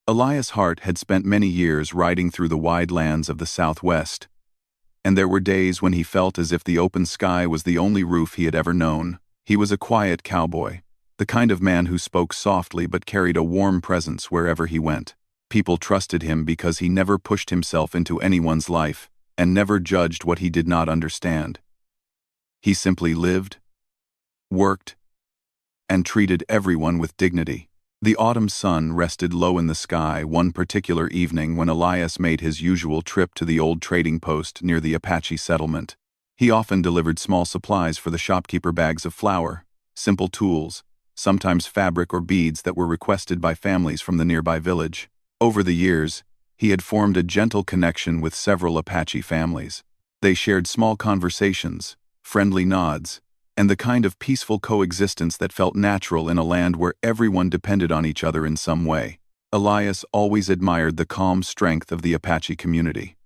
Elias Hart had spent many years riding through the wide lands of the Southwest, and there were days when he felt as if the open sky was the only roof he had ever known. He was a quiet cowboy, the kind of man who spoke softly but carried a warm presence wherever he went. People trusted him because he never pushed himself into anyone's life and never judged what he did not understand. He simply lived, worked, and treated everyone with dignity. The autumn sun rested low in the sky one particular evening when Elias made his usual trip to the old trading post near the Apache settlement. He often delivered small supplies for the shopkeeper: bags of flour, simple tools, sometimes fabric or beads that were requested by families from the nearby village. Over the years, he had formed a gentle connection with several Apache families. They shared small conversations, friendly nods, and the kind of peaceful coexistence that felt natural in a land where everyone depended on each other in some way. Elias always admired the calm strength of the Apache community.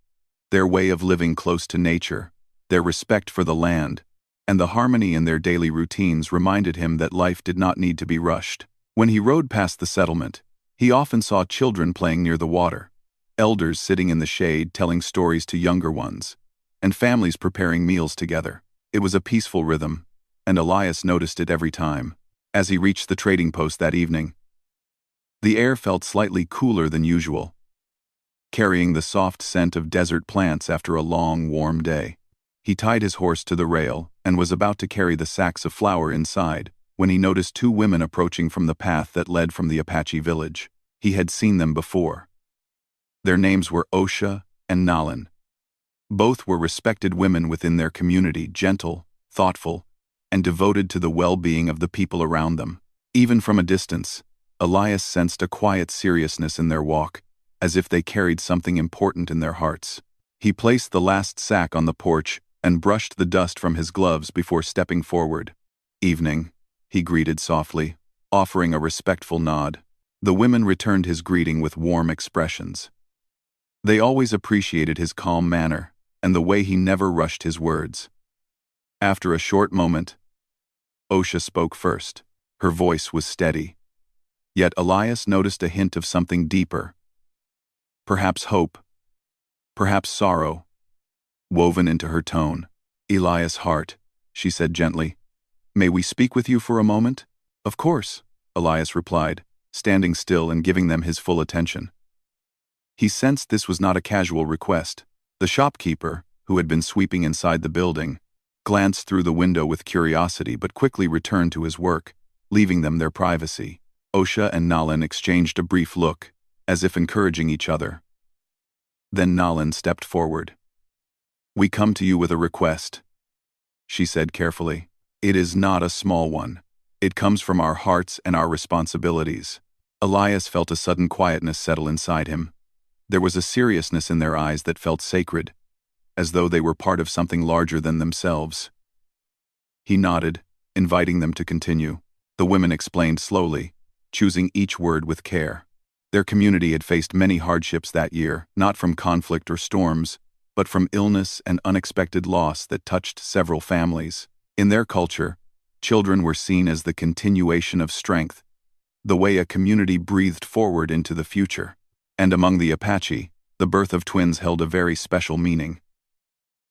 Their way of living close to nature, their respect for the land, and the harmony in their daily routines reminded him that life did not need to be rushed. When he rode past the settlement, he often saw children playing near the water, elders sitting in the shade telling stories to younger ones, and families preparing meals together. It was a peaceful rhythm, and Elias noticed it every time. As he reached the trading post that evening, the air felt slightly cooler than usual, carrying the soft scent of desert plants after a long, warm day. He tied his horse to the rail and was about to carry the sacks of flour inside when he noticed two women approaching from the path that led from the Apache village. He had seen them before. Their names were Osha and Nalan. Both were respected women within their community, gentle, thoughtful, and devoted to the well-being of the people around them. Even from a distance, Elias sensed a quiet seriousness in their walk, as if they carried something important in their hearts. He placed the last sack on the porch and brushed the dust from his gloves before stepping forward. "Evening," he greeted softly, offering a respectful nod. The women returned his greeting with warm expressions. They always appreciated his calm manner and the way he never rushed his words. After a short moment, Osha spoke first. Her voice was steady, yet Elias noticed a hint of something deeper. Perhaps hope, perhaps sorrow, woven into her tone. "Elias Hart," she said gently, "may we speak with you for a moment?" "Of course," Elias replied, standing still and giving them his full attention. He sensed this was not a casual request. The shopkeeper, who had been sweeping inside the building, glanced through the window with curiosity but quickly returned to his work, leaving them their privacy. Osha and Nalan exchanged a brief look, as if encouraging each other. Then Nalan stepped forward. "We come to you with a request," she said carefully. "It is not a small one. It comes from our hearts and our responsibilities." Elias felt a sudden quietness settle inside him. There was a seriousness in their eyes that felt sacred, as though they were part of something larger than themselves. He nodded, inviting them to continue. The women explained slowly, choosing each word with care. Their community had faced many hardships that year, not from conflict or storms, but from illness and unexpected loss that touched several families. In their culture, children were seen as the continuation of strength, the way a community breathed forward into the future. And among the Apache, the birth of twins held a very special meaning.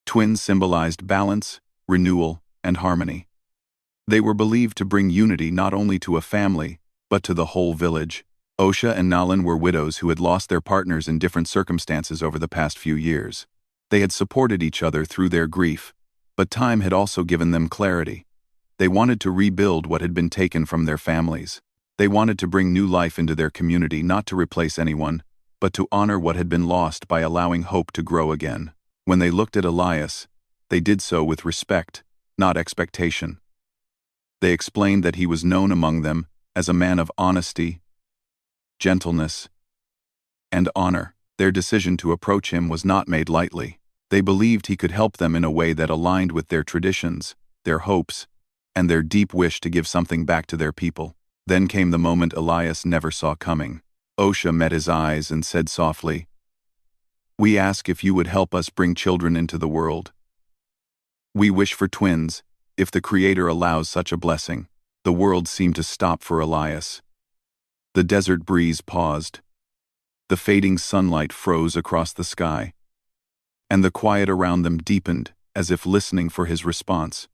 Twins symbolized balance, renewal, and harmony. They were believed to bring unity not only to a family, but to the whole village. Osha and Nalan were widows who had lost their partners in different circumstances over the past few years. They had supported each other through their grief, but time had also given them clarity. They wanted to rebuild what had been taken from their families. They wanted to bring new life into their community, not to replace anyone, but to honor what had been lost by allowing hope to grow again. When they looked at Elias, they did so with respect, not expectation. They explained that he was known among them as a man of honesty, gentleness, and honor. Their decision to approach him was not made lightly. They believed he could help them in a way that aligned with their traditions, their hopes, and their deep wish to give something back to their people. Then came the moment Elias never saw coming. Osha met his eyes and said softly, "We ask if you would help us bring children into the world. We wish for twins, if the Creator allows such a blessing." The world seemed to stop for Elias. The desert breeze paused, The fading sunlight froze across the sky, and the quiet around them deepened, as if listening for his response.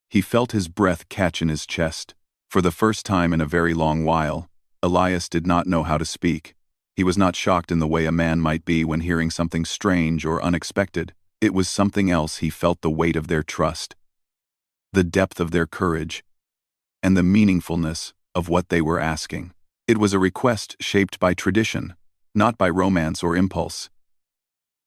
He felt his breath catch in his chest. For the first time in a very long while, Elias did not know how to speak. He was not shocked in the way a man might be when hearing something strange or unexpected. It was something else. He felt the weight of their trust, the depth of their courage, and the meaningfulness of what they were asking. It was a request shaped by tradition, not by romance or impulse.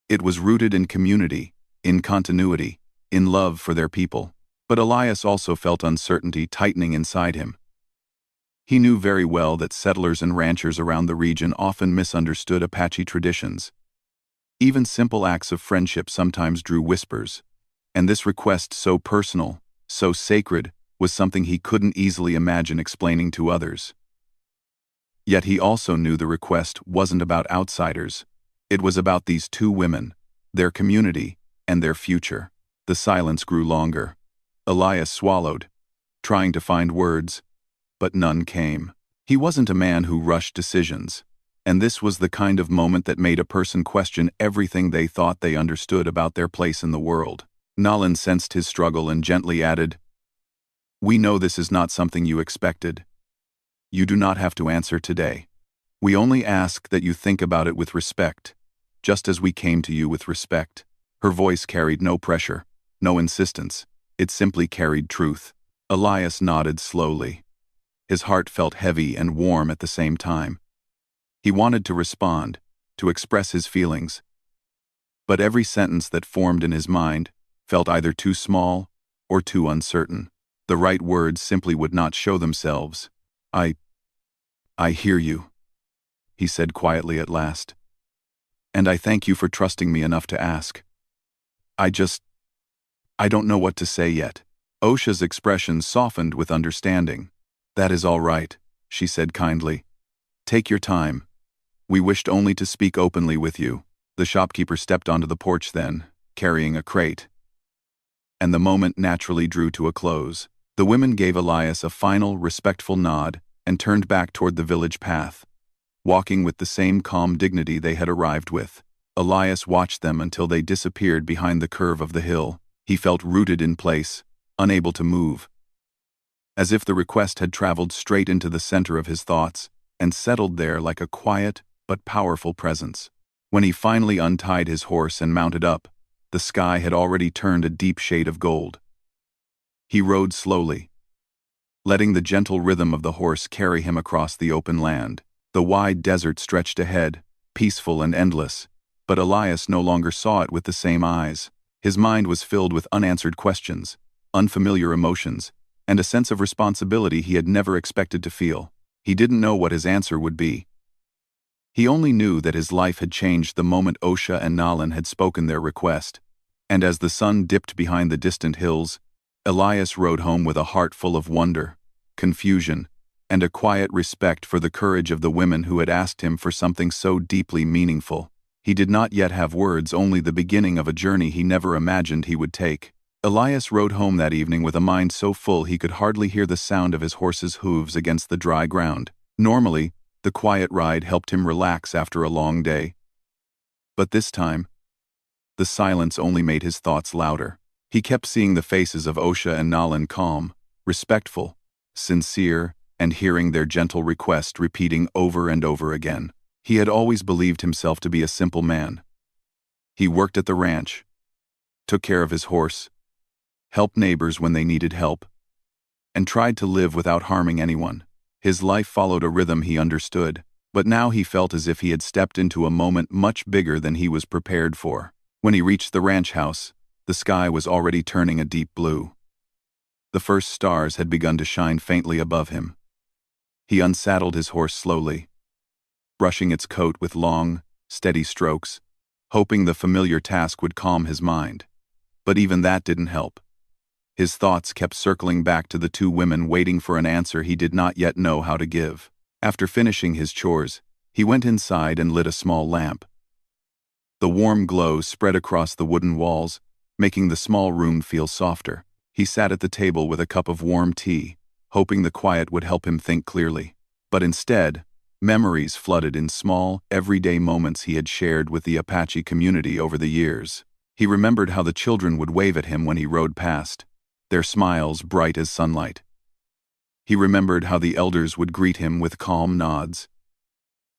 It was rooted in community, in continuity, in love for their people. But Elias also felt uncertainty tightening inside him. He knew very well that settlers and ranchers around the region often misunderstood Apache traditions. Even simple acts of friendship sometimes drew whispers, and this request, so personal, so sacred, was something he couldn't easily imagine explaining to others. Yet he also knew the request wasn't about outsiders. It was about these two women, their community, and their future. The silence grew longer. Elias swallowed, trying to find words, but none came. He wasn't a man who rushed decisions, and this was the kind of moment that made a person question everything they thought they understood about their place in the world. Nalin sensed his struggle and gently added, "We know this is not something you expected. You do not have to answer today. We only ask that you think about it with respect, just as we came to you with respect." Her voice carried no pressure, no insistence. It simply carried truth. Elias nodded slowly. His heart felt heavy and warm at the same time. He wanted to respond, to express his feelings. But every sentence that formed in his mind felt either too small or too uncertain. The right words simply would not show themselves. I hear you," he said quietly at last. "And I thank you for trusting me enough to ask. I don't know what to say yet." Osha's expression softened with understanding. "That is all right," she said kindly. "Take your time. We wished only to speak openly with you." The shopkeeper stepped onto the porch then, carrying a crate. And the moment naturally drew to a close. The women gave Elias a final, respectful nod and turned back toward the village path, walking with the same calm dignity they had arrived with. Elias watched them until they disappeared behind the curve of the hill. He felt rooted in place, unable to move, as if the request had traveled straight into the center of his thoughts and settled there like a quiet but powerful presence. When he finally untied his horse and mounted up, the sky had already turned a deep shade of gold. He rode slowly, letting the gentle rhythm of the horse carry him across the open land. The wide desert stretched ahead, peaceful and endless, but Elias no longer saw it with the same eyes. His mind was filled with unanswered questions, unfamiliar emotions, and a sense of responsibility he had never expected to feel. He didn't know what his answer would be. He only knew that his life had changed the moment Osha and Nalin had spoken their request, and as the sun dipped behind the distant hills, Elias rode home with a heart full of wonder, confusion, and a quiet respect for the courage of the women who had asked him for something so deeply meaningful. He did not yet have words, only the beginning of a journey he never imagined he would take. Elias rode home that evening with a mind so full he could hardly hear the sound of his horse's hooves against the dry ground. Normally, the quiet ride helped him relax after a long day. But this time, the silence only made his thoughts louder. He kept seeing the faces of Osha and Nalin calm, respectful, sincere, and hearing their gentle request repeating over and over again. He had always believed himself to be a simple man. He worked at the ranch, took care of his horse, helped neighbors when they needed help, and tried to live without harming anyone. His life followed a rhythm he understood, but now he felt as if he had stepped into a moment much bigger than he was prepared for. When he reached the ranch house, the sky was already turning a deep blue. The first stars had begun to shine faintly above him. He unsaddled his horse slowly, brushing its coat with long, steady strokes, hoping the familiar task would calm his mind. But even that didn't help. His thoughts kept circling back to the two women, waiting for an answer he did not yet know how to give. After finishing his chores, he went inside and lit a small lamp. The warm glow spread across the wooden walls, making the small room feel softer. He sat at the table with a cup of warm tea, hoping the quiet would help him think clearly. But instead, Memories flooded in small, everyday moments he had shared with the Apache community over the years. He remembered how the children would wave at him when he rode past, their smiles bright as sunlight. He remembered how the elders would greet him with calm nods,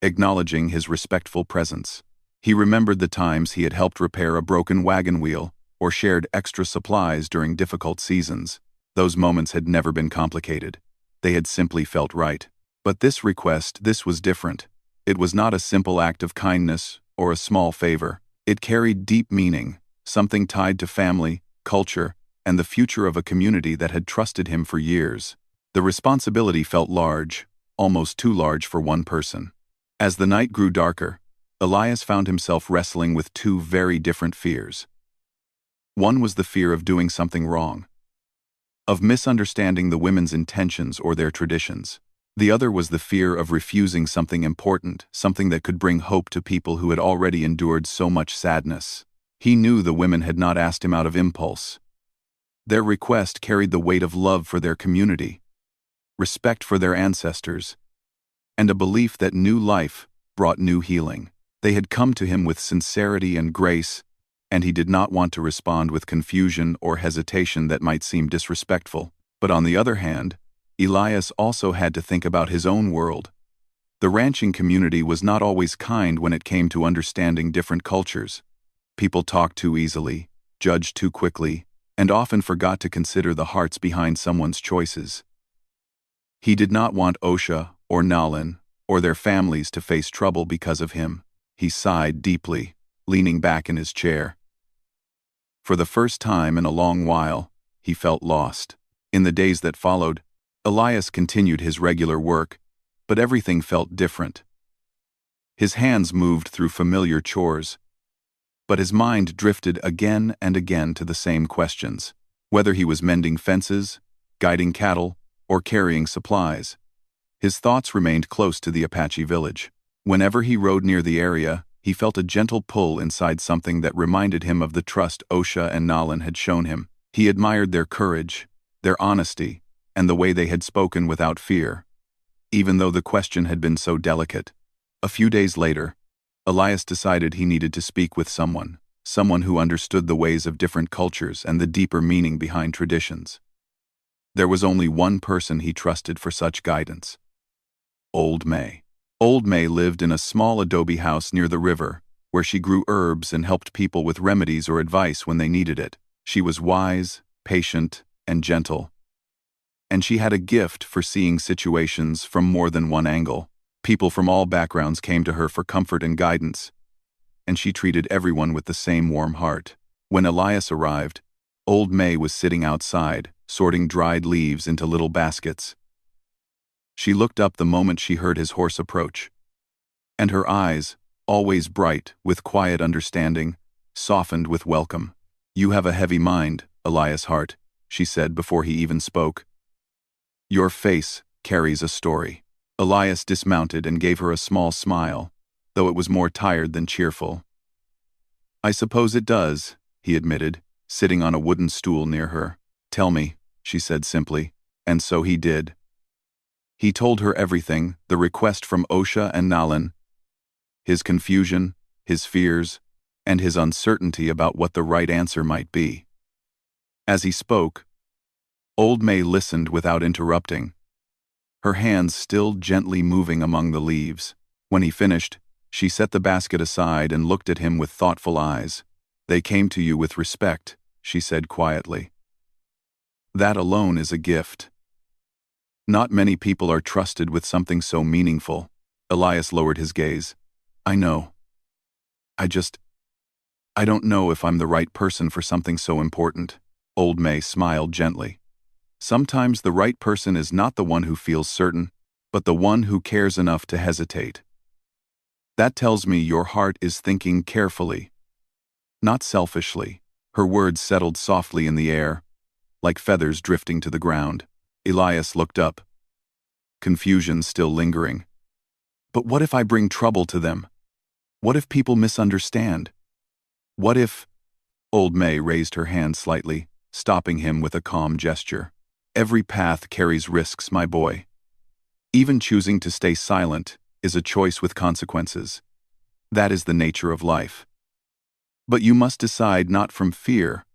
acknowledging his respectful presence. He remembered the times he had helped repair a broken wagon wheel or shared extra supplies during difficult seasons. Those moments had never been complicated. They had simply felt right. But this request, this was different. It was not a simple act of kindness or a small favor. It carried deep meaning, something tied to family, culture, and the future of a community that had trusted him for years. The responsibility felt large, almost too large for one person. As the night grew darker, Elias found himself wrestling with two very different fears. One was the fear of doing something wrong, of misunderstanding the women's intentions or their traditions. The other was the fear of refusing something important, something that could bring hope to people who had already endured so much sadness. He knew the women had not asked him out of impulse. Their request carried the weight of love for their community, respect for their ancestors, and a belief that new life brought new healing. They had come to him with sincerity and grace, and he did not want to respond with confusion or hesitation that might seem disrespectful. But on the other hand, Elias also had to think about his own world. The ranching community was not always kind when it came to understanding different cultures. People talked too easily, judged too quickly, and often forgot to consider the hearts behind someone's choices. He did not want Osha or Nalin or their families to face trouble because of him. He sighed deeply, leaning back in his chair. For the first time in a long while, he felt lost. In the days that followed, Elias continued his regular work, but everything felt different. His hands moved through familiar chores, but his mind drifted again and again to the same questions. Whether he was mending fences, guiding cattle, or carrying supplies, his thoughts remained close to the Apache village. Whenever he rode near the area, he felt a gentle pull inside something that reminded him of the trust Osha and Nalin had shown him. He admired their courage, their honesty, and the way they had spoken without fear, even though the question had been so delicate. A few days later, Elias decided he needed to speak with someone who understood the ways of different cultures and the deeper meaning behind traditions. There was only one person he trusted for such guidance: Old May. Old May lived in a small adobe house near the river, where she grew herbs and helped people with remedies or advice when they needed it. She was wise, patient, and gentle, and she had a gift for seeing situations from more than one angle. People from all backgrounds came to her for comfort and guidance, and she treated everyone with the same warm heart. When Elias arrived, Old May was sitting outside, sorting dried leaves into little baskets. She looked up the moment she heard his horse approach, and her eyes, always bright with quiet understanding, softened with welcome. "You have a heavy mind, Elias Hart," she said before he even spoke. "Your face carries a story." Elias dismounted and gave her a small smile, though it was more tired than cheerful. "I suppose it does," he admitted, sitting on a wooden stool near her. "Tell me," she said simply, and so he did. He told her everything: the request from Osha and Nalin, his confusion, his fears, and his uncertainty about what the right answer might be. As he spoke, Old May listened without interrupting, her hands still gently moving among the leaves. When he finished, she set the basket aside and looked at him with thoughtful eyes. "They came to you with respect," she said quietly. "That alone is a gift. Not many people are trusted with something so meaningful." Elias lowered his gaze. "I know. I don't know if I'm the right person for something so important." Old May smiled gently. "Sometimes the right person is not the one who feels certain, but the one who cares enough to hesitate. That tells me your heart is thinking carefully, not selfishly." Her words settled softly in the air, like feathers drifting to the ground. Elias looked up, confusion still lingering. "But what if I bring trouble to them? What if people misunderstand? What if—" Old May raised her hand slightly, stopping him with a calm gesture. "Every path carries risks, my boy. Even choosing to stay silent is a choice with consequences. That is the nature of life. But you must decide not from fear,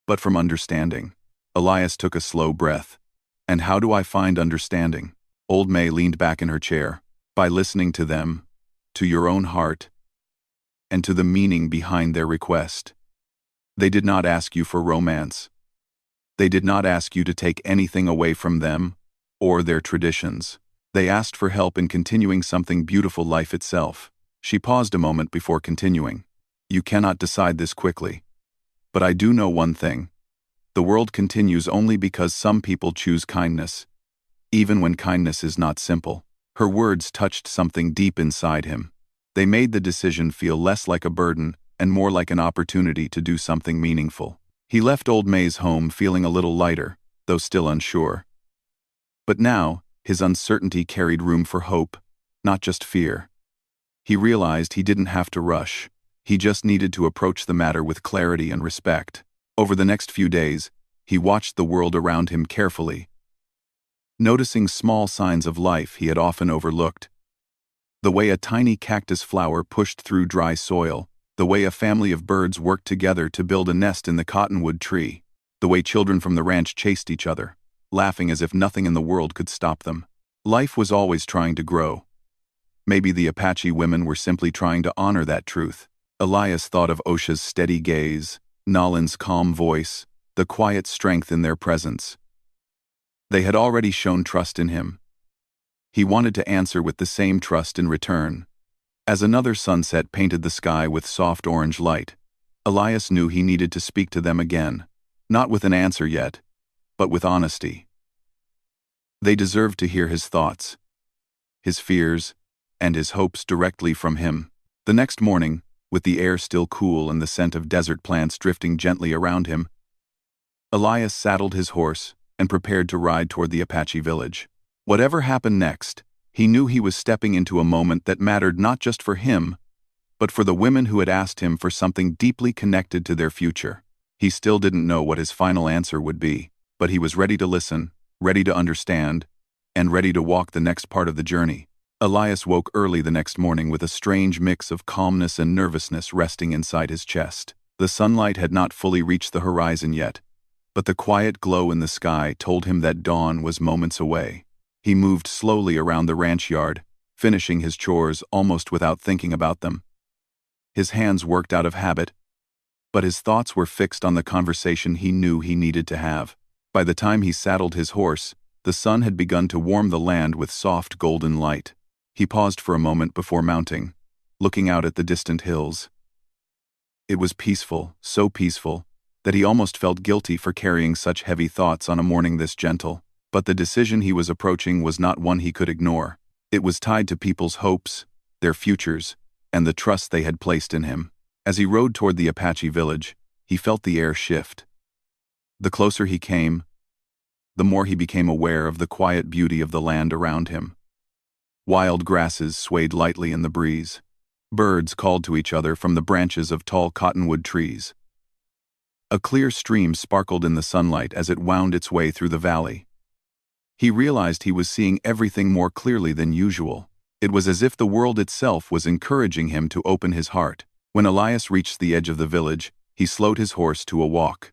but from understanding. Elias took a slow breath. And how do I find understanding? Old May leaned back in her chair. By listening to them, to your own heart, and to the meaning behind their request. They did not ask you for romance. They did not ask you to take anything away from them or their traditions. They asked for help in continuing something beautiful, life itself. She paused a moment before continuing. You cannot decide this quickly. But I do know one thing. The world continues only because some people choose kindness, even when kindness is not simple. Her words touched something deep inside him. They made the decision feel less like a burden and more like an opportunity to do something meaningful. He left Old May's home feeling a little lighter, though still unsure. But now, his uncertainty carried room for hope, not just fear. He realized he didn't have to rush. He just needed to approach the matter with clarity and respect. Over the next few days, he watched the world around him carefully, noticing small signs of life he had often overlooked. The way a tiny cactus flower pushed through dry soil, the way a family of birds worked together to build a nest in the cottonwood tree, the way children from the ranch chased each other, laughing as if nothing in the world could stop them. Life was always trying to grow. Maybe the Apache women were simply trying to honor that truth. Elias thought of Osha's steady gaze, Nalin's calm voice, the quiet strength in their presence. They had already shown trust in him. He wanted to answer with the same trust in return. As another sunset painted the sky with soft orange light, Elias knew he needed to speak to them again, not with an answer yet, but with honesty. They deserved to hear his thoughts, his fears, and his hopes directly from him. The next morning, with the air still cool and the scent of desert plants drifting gently around him, Elias saddled his horse and prepared to ride toward the Apache village. Whatever happened next, he knew he was stepping into a moment that mattered not just for him, but for the women who had asked him for something deeply connected to their future. He still didn't know what his final answer would be, but he was ready to listen, ready to understand, and ready to walk the next part of the journey. Elias woke early the next morning with a strange mix of calmness and nervousness resting inside his chest. The sunlight had not fully reached the horizon yet, but the quiet glow in the sky told him that dawn was moments away. He moved slowly around the ranch yard, finishing his chores almost without thinking about them. His hands worked out of habit, but his thoughts were fixed on the conversation he knew he needed to have. By the time he saddled his horse, the sun had begun to warm the land with soft golden light. He paused for a moment before mounting, looking out at the distant hills. It was peaceful, so peaceful, that he almost felt guilty for carrying such heavy thoughts on a morning this gentle. But the decision he was approaching was not one he could ignore. It was tied to people's hopes, their futures, and the trust they had placed in him. As he rode toward the Apache village, he felt the air shift. The closer he came, the more he became aware of the quiet beauty of the land around him. Wild grasses swayed lightly in the breeze. Birds called to each other from the branches of tall cottonwood trees. A clear stream sparkled in the sunlight as it wound its way through the valley. He realized he was seeing everything more clearly than usual. It was as if the world itself was encouraging him to open his heart. When Elias reached the edge of the village, he slowed his horse to a walk.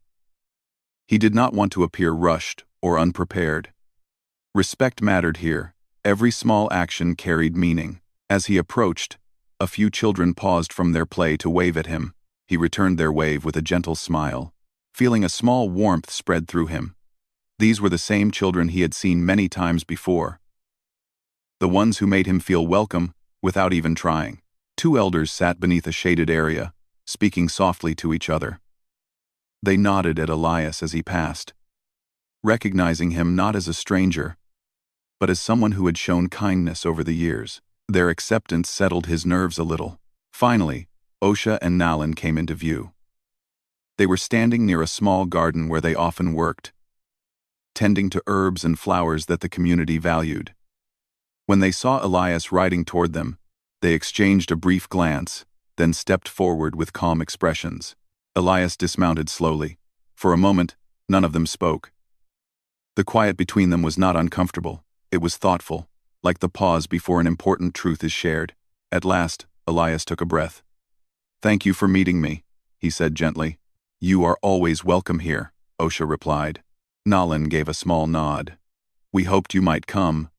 He did not want to appear rushed or unprepared. Respect mattered here. Every small action carried meaning. As he approached, a few children paused from their play to wave at him. He returned their wave with a gentle smile, feeling a small warmth spread through him. These were the same children he had seen many times before. The ones who made him feel welcome without even trying. Two elders sat beneath a shaded area, speaking softly to each other. They nodded at Elias as he passed, recognizing him not as a stranger, but as someone who had shown kindness over the years. Their acceptance settled his nerves a little. Finally, Osha and Nalin came into view. They were standing near a small garden where they often worked, tending to herbs and flowers that the community valued. When they saw Elias riding toward them, they exchanged a brief glance, then stepped forward with calm expressions. Elias dismounted slowly. For a moment, none of them spoke. The quiet between them was not uncomfortable, it was thoughtful. like the pause before an important truth is shared. At last, Elias took a breath. "Thank you for meeting me," he said gently. "You are always welcome here," Osha replied. Nalin gave a small nod. "We hoped you might come,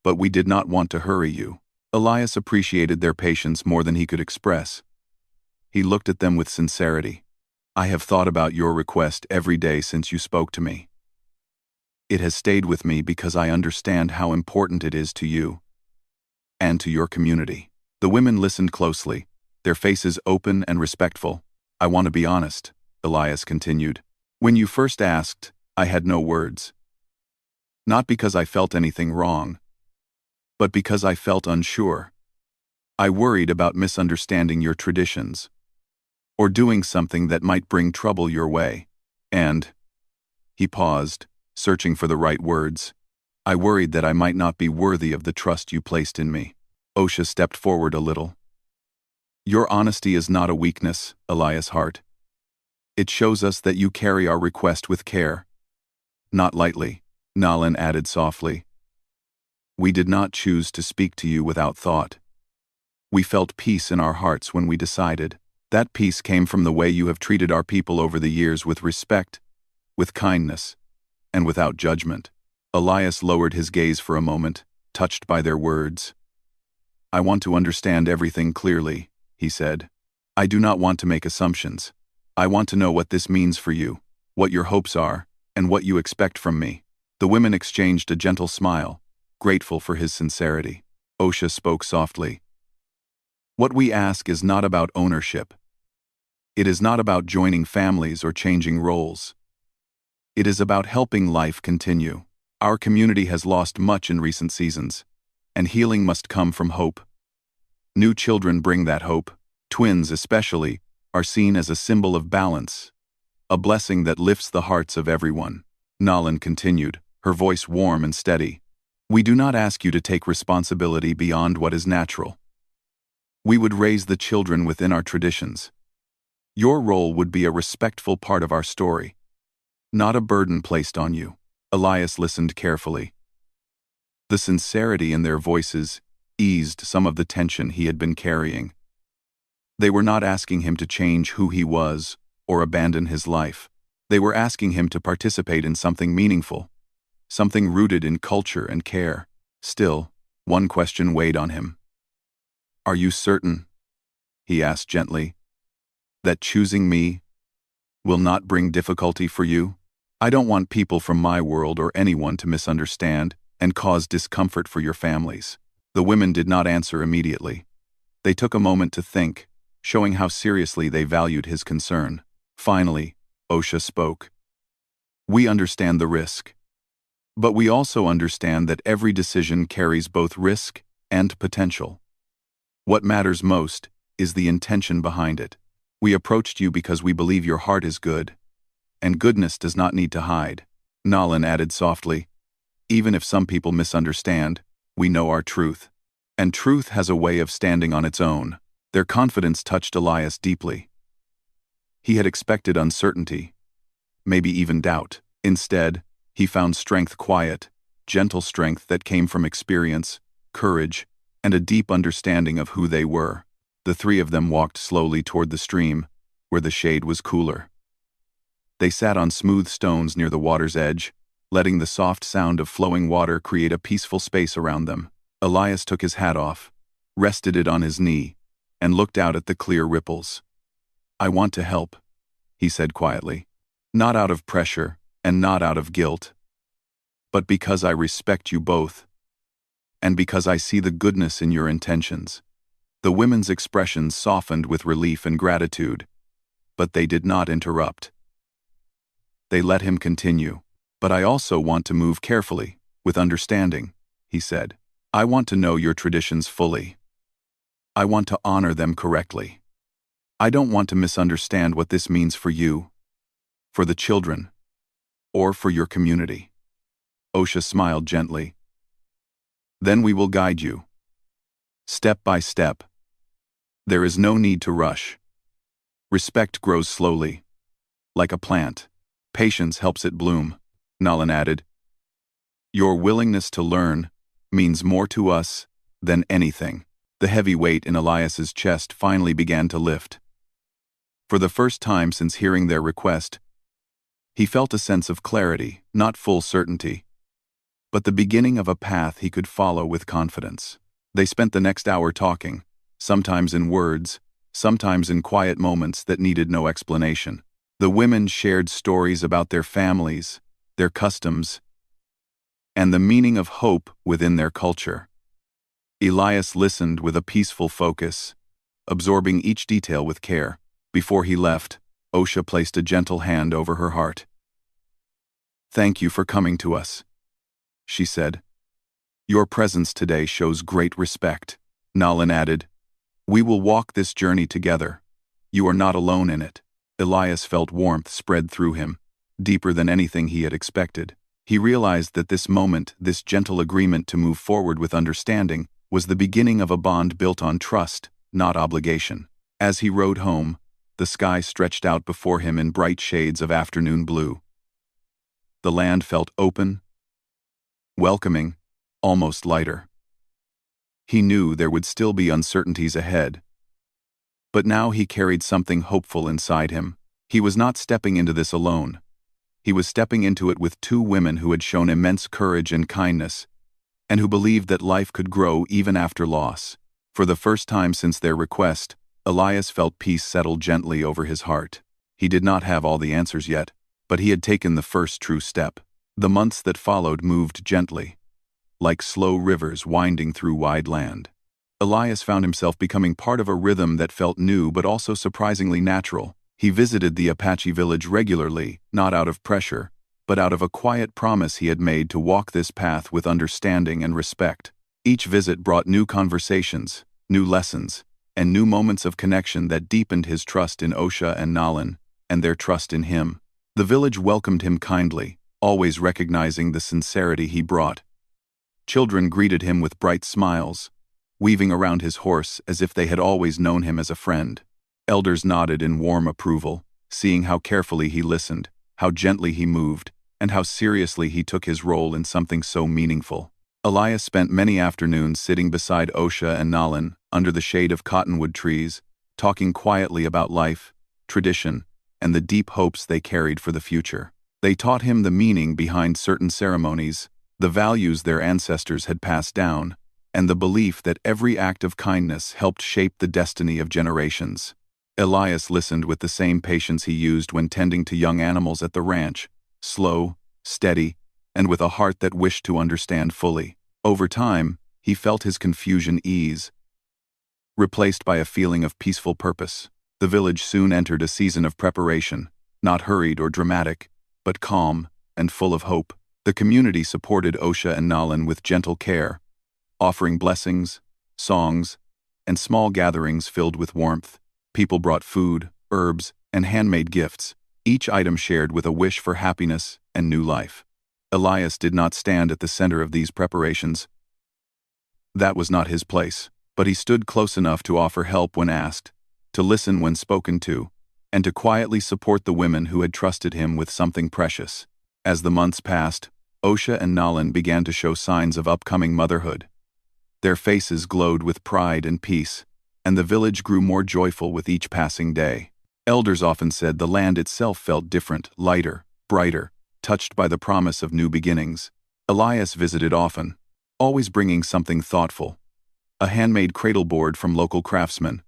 but we did not want to hurry you." Elias appreciated their patience more than he could express. He looked at them with sincerity. "I have thought about your request every day since you spoke to me. It has stayed with me because I understand how important it is to you and to your community." The women listened closely, their faces open and respectful. "I want to be honest," Elias continued. "When you first asked, I had no words. Not because I felt anything wrong, but because I felt unsure. I worried about misunderstanding your traditions, or doing something that might bring trouble your way. And," he paused, searching for the right words, "I worried that I might not be worthy of the trust you placed in me." Osha stepped forward a little. "Your honesty is not a weakness, Elias Hart. It shows us that you carry our request with care. Not lightly," Nalin added softly. "We did not choose to speak to you without thought. We felt peace in our hearts when we decided. That peace came from the way you have treated our people over the years, with respect, with kindness, and without judgment." Elias lowered his gaze for a moment, touched by their words. "I want to understand everything clearly," he said. "I do not want to make assumptions. I want to know what this means for you, what your hopes are, and what you expect from me." The women exchanged a gentle smile, grateful for his sincerity. Osha spoke softly. "What we ask is not about ownership. It is not about joining families or changing roles. It is about helping life continue. Our community has lost much in recent seasons, and healing must come from hope. New children bring that hope. Twins, especially, are seen as a symbol of balance, a blessing that lifts the hearts of everyone." Nalin continued, her voice warm and steady. "We do not ask you to take responsibility beyond what is natural. We would raise the children within our traditions. Your role would be a respectful part of our story, not a burden placed on you." Elias listened carefully. The sincerity in their voices eased some of the tension he had been carrying. They were not asking him to change who he was or abandon his life. They were asking him to participate in something meaningful, something rooted in culture and care. Still, one question weighed on him. "Are you certain," he asked gently, "that choosing me will not bring difficulty for you? I don't want people from my world or anyone to misunderstand and cause discomfort for your families." The women did not answer immediately. They took a moment to think, showing how seriously they valued his concern. Finally, Osha spoke. "We understand the risk, but we also understand that every decision carries both risk and potential. What matters most is the intention behind it. We approached you because we believe your heart is good, and goodness does not need to hide." Nalin added softly, "Even if some people misunderstand, we know our truth. And truth has a way of standing on its own." Their confidence touched Elias deeply. He had expected uncertainty, maybe even doubt. Instead, he found strength, quiet, gentle strength that came from experience, courage, and a deep understanding of who they were. The three of them walked slowly toward the stream, where the shade was cooler. They sat on smooth stones near the water's edge, letting the soft sound of flowing water create a peaceful space around them. Elias took his hat off, rested it on his knee, and looked out at the clear ripples. "I want to help," he said quietly. "Not out of pressure, and not out of guilt, but because I respect you both, and because I see the goodness in your intentions." The women's expressions softened with relief and gratitude, but they did not interrupt. They let him continue. "But I also want to move carefully, with understanding," he said. "I want to know your traditions fully. I want to honor them correctly. I don't want to misunderstand what this means for you, for the children, or for your community." Osha smiled gently. "Then we will guide you, step by step. There is no need to rush. Respect grows slowly, like a plant. Patience helps it bloom." Nalin added, "Your willingness to learn means more to us than anything. The heavy weight in Elias's chest finally began to lift. For the first time since hearing their request, he felt a sense of clarity, not full certainty, but the beginning of a path he could follow with confidence. They spent the next hour talking, sometimes in words, sometimes in quiet moments that needed no explanation. The women shared stories about their families, their customs, and the meaning of hope within their culture. Elias listened with a peaceful focus, absorbing each detail with care. Before he left, Osha placed a gentle hand over her heart. "Thank you for coming to us," she said. "Your presence today shows great respect." Nalan added, "We will walk this journey together. You are not alone in it." Elias felt warmth spread through him, deeper than anything he had expected. He realized that this moment, this gentle agreement to move forward with understanding, was the beginning of a bond built on trust, not obligation. As he rode home, the sky stretched out before him in bright shades of afternoon blue. The land felt open, welcoming, almost lighter. He knew there would still be uncertainties ahead, but now he carried something hopeful inside him. He was not stepping into this alone. He was stepping into it with two women who had shown immense courage and kindness, and who believed that life could grow even after loss. For the first time since their request, Elias felt peace settle gently over his heart. He did not have all the answers yet, but he had taken the first true step. The months that followed moved gently, like slow rivers winding through wide land. Elias found himself becoming part of a rhythm that felt new but also surprisingly natural. He visited the Apache village regularly, not out of pressure, but out of a quiet promise he had made to walk this path with understanding and respect. Each visit brought new conversations, new lessons, and new moments of connection that deepened his trust in Osha and Nalan, and their trust in him. The village welcomed him kindly, always recognizing the sincerity he brought. Children greeted him with bright smiles, weaving around his horse as if they had always known him as a friend. Elders nodded in warm approval, seeing how carefully he listened, how gently he moved, and how seriously he took his role in something so meaningful. Elias spent many afternoons sitting beside Osha and Nalan, under the shade of cottonwood trees, talking quietly about life, tradition, and the deep hopes they carried for the future. They taught him the meaning behind certain ceremonies, the values their ancestors had passed down, and the belief that every act of kindness helped shape the destiny of generations. Elias listened with the same patience he used when tending to young animals at the ranch, slow, steady, and with a heart that wished to understand fully. Over time, he felt his confusion ease, replaced by a feeling of peaceful purpose. The village soon entered a season of preparation, not hurried or dramatic, but calm and full of hope. The community supported Osha and Nalan with gentle care, offering blessings, songs, and small gatherings filled with warmth. People brought food, herbs, and handmade gifts, each item shared with a wish for happiness and new life. Elias did not stand at the center of these preparations. That was not his place, but he stood close enough to offer help when asked, to listen when spoken to, and to quietly support the women who had trusted him with something precious. As the months passed, Osha and Nalan began to show signs of upcoming motherhood. Their faces glowed with pride and peace, and the village grew more joyful with each passing day. Elders often said the land itself felt different, lighter, brighter, touched by the promise of new beginnings. Elias visited often, always bringing something thoughtful: a handmade cradle board from local craftsmen,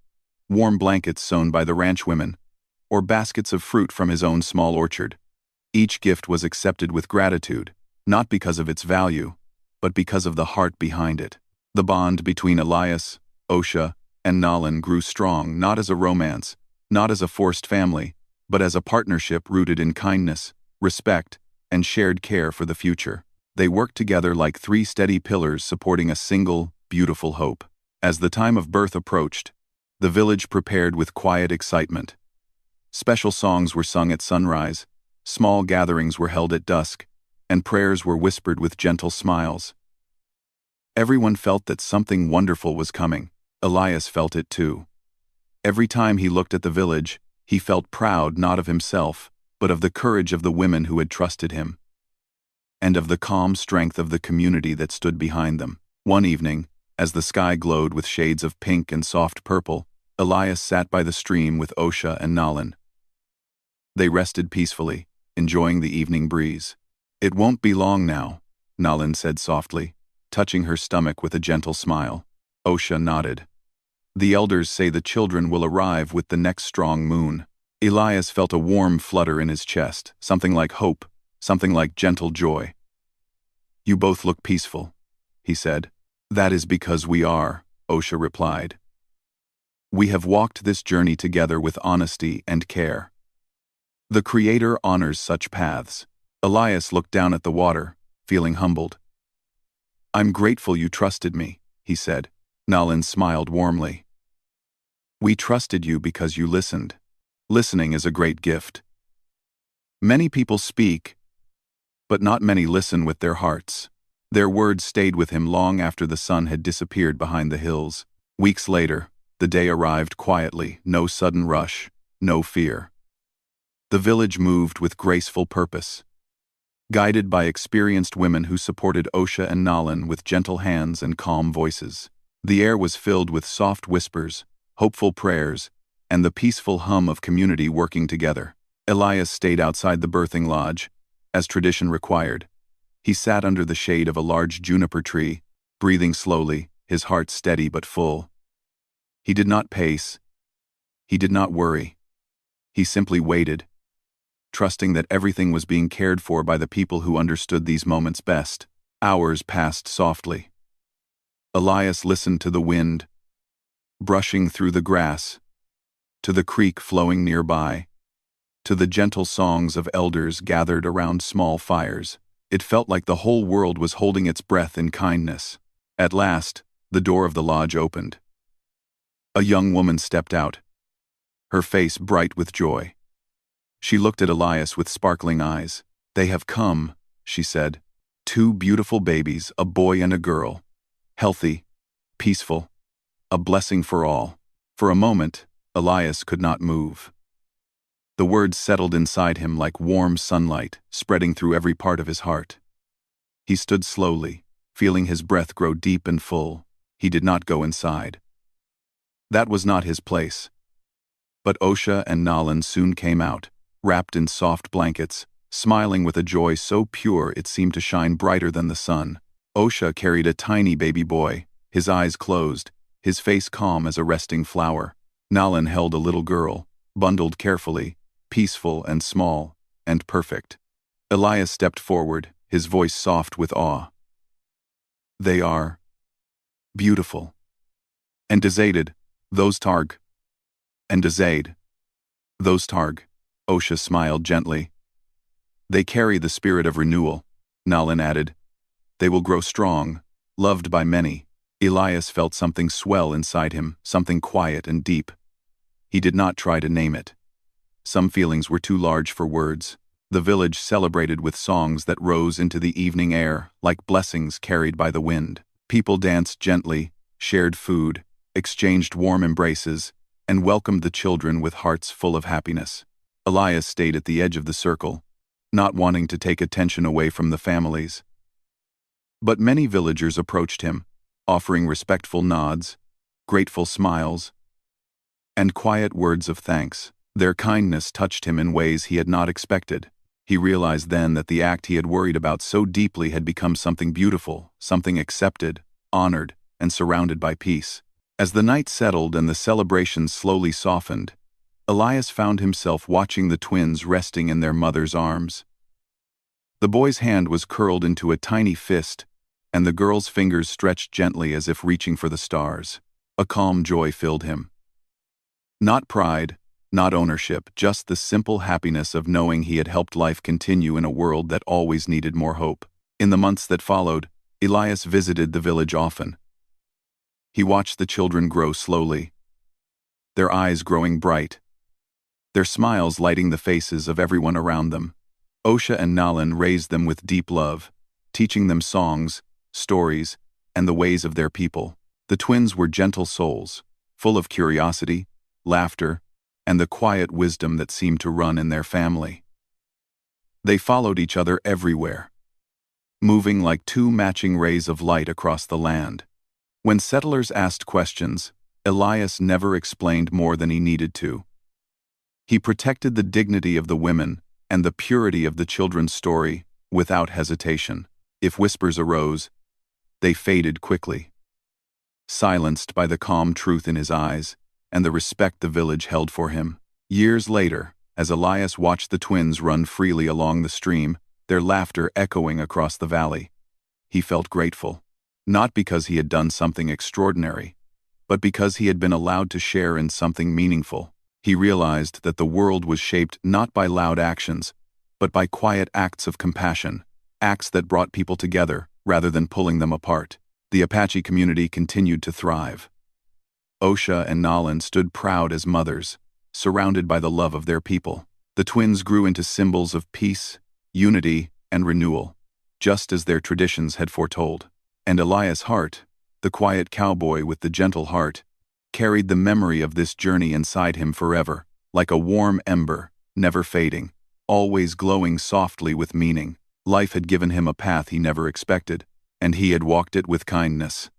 warm blankets sewn by the ranch women, or baskets of fruit from his own small orchard. Each gift was accepted with gratitude, not because of its value, but because of the heart behind it. The bond between Elias, Osha, and Nalan grew strong, not as a romance, not as a forced family, but as a partnership rooted in kindness, respect, and shared care for the future. They worked together like three steady pillars supporting a single, beautiful hope. As the time of birth approached, the village prepared with quiet excitement. Special songs were sung at sunrise, small gatherings were held at dusk, and prayers were whispered with gentle smiles. Everyone felt that something wonderful was coming. Elias felt it too. Every time he looked at the village, he felt proud not of himself, but of the courage of the women who had trusted him, and of the calm strength of the community that stood behind them. One evening, as the sky glowed with shades of pink and soft purple, Elias sat by the stream with Osha and Nalan. They rested peacefully, enjoying the evening breeze. "It won't be long now," Nalan said softly, touching her stomach with a gentle smile. Osha nodded. "The elders say the children will arrive with the next strong moon." Elias felt a warm flutter in his chest, something like hope, something like gentle joy. "You both look peaceful," he said. "That is because we are," Osha replied. "We have walked this journey together with honesty and care. The Creator honors such paths." Elias looked down at the water, feeling humbled. "I'm grateful you trusted me," he said. Nalan smiled warmly. "We trusted you because you listened. Listening is a great gift. Many people speak, but not many listen with their hearts." Their words stayed with him long after the sun had disappeared behind the hills. Weeks later, the day arrived quietly, no sudden rush, no fear. The village moved with graceful purpose, guided by experienced women who supported Osha and Nalan with gentle hands and calm voices. The air was filled with soft whispers, hopeful prayers, and the peaceful hum of community working together. Elias stayed outside the birthing lodge, as tradition required. He sat under the shade of a large juniper tree, breathing slowly, his heart steady but full. He did not pace. He did not worry. He simply waited, trusting that everything was being cared for by the people who understood these moments best. Hours passed softly. Elias listened to the wind, brushing through the grass, to the creek flowing nearby, to the gentle songs of elders gathered around small fires. It felt like the whole world was holding its breath in kindness. At last, the door of the lodge opened. A young woman stepped out, her face bright with joy. She looked at Elias with sparkling eyes. "They have come," she said. "Two beautiful babies, a boy and a girl. Healthy, peaceful, a blessing for all." For a moment, Elias could not move. The words settled inside him like warm sunlight, spreading through every part of his heart. He stood slowly, feeling his breath grow deep and full. He did not go inside. That was not his place. But Osha and Nalan soon came out, wrapped in soft blankets, smiling with a joy so pure it seemed to shine brighter than the sun. Osha carried a tiny baby boy, his eyes closed, his face calm as a resting flower. Nalan held a little girl, bundled carefully, peaceful and small, and perfect. Elias stepped forward, his voice soft with awe. "They are beautiful. And Dezaded, those Targ. And Dezade, those Targ." Osha smiled gently. "They carry the spirit of renewal," Nalan added. "They will grow strong, loved by many." Elias felt something swell inside him, something quiet and deep. He did not try to name it. Some feelings were too large for words. The village celebrated with songs that rose into the evening air, like blessings carried by the wind. People danced gently, shared food, exchanged warm embraces, and welcomed the children with hearts full of happiness. Elias stayed at the edge of the circle, not wanting to take attention away from the families. But many villagers approached him, offering respectful nods, grateful smiles, and quiet words of thanks. Their kindness touched him in ways he had not expected. He realized then that the act he had worried about so deeply had become something beautiful, something accepted, honored, and surrounded by peace. As the night settled and the celebrations slowly softened, Elias found himself watching the twins resting in their mother's arms. The boy's hand was curled into a tiny fist, and the girl's fingers stretched gently as if reaching for the stars. A calm joy filled him. Not pride, not ownership, just the simple happiness of knowing he had helped life continue in a world that always needed more hope. In the months that followed, Elias visited the village often. He watched the children grow slowly, their eyes growing bright, their smiles lighting the faces of everyone around them. Osha and Nalan raised them with deep love, teaching them songs, stories, and the ways of their people. The twins were gentle souls, full of curiosity, laughter, and the quiet wisdom that seemed to run in their family. They followed each other everywhere, moving like two matching rays of light across the land. When settlers asked questions, Elias never explained more than he needed to. He protected the dignity of the women and the purity of the children's story without hesitation. If whispers arose, they faded quickly, silenced by the calm truth in his eyes and the respect the village held for him. Years later, as Elias watched the twins run freely along the stream, their laughter echoing across the valley, he felt grateful, not because he had done something extraordinary, but because he had been allowed to share in something meaningful. He realized that the world was shaped not by loud actions, but by quiet acts of compassion, acts that brought people together rather than pulling them apart. The Apache community continued to thrive. Osha and Nalan stood proud as mothers, surrounded by the love of their people. The twins grew into symbols of peace, unity, and renewal, just as their traditions had foretold. And Elias Hart, the quiet cowboy with the gentle heart, carried the memory of this journey inside him forever, like a warm ember, never fading, always glowing softly with meaning. Life had given him a path he never expected, and he had walked it with kindness.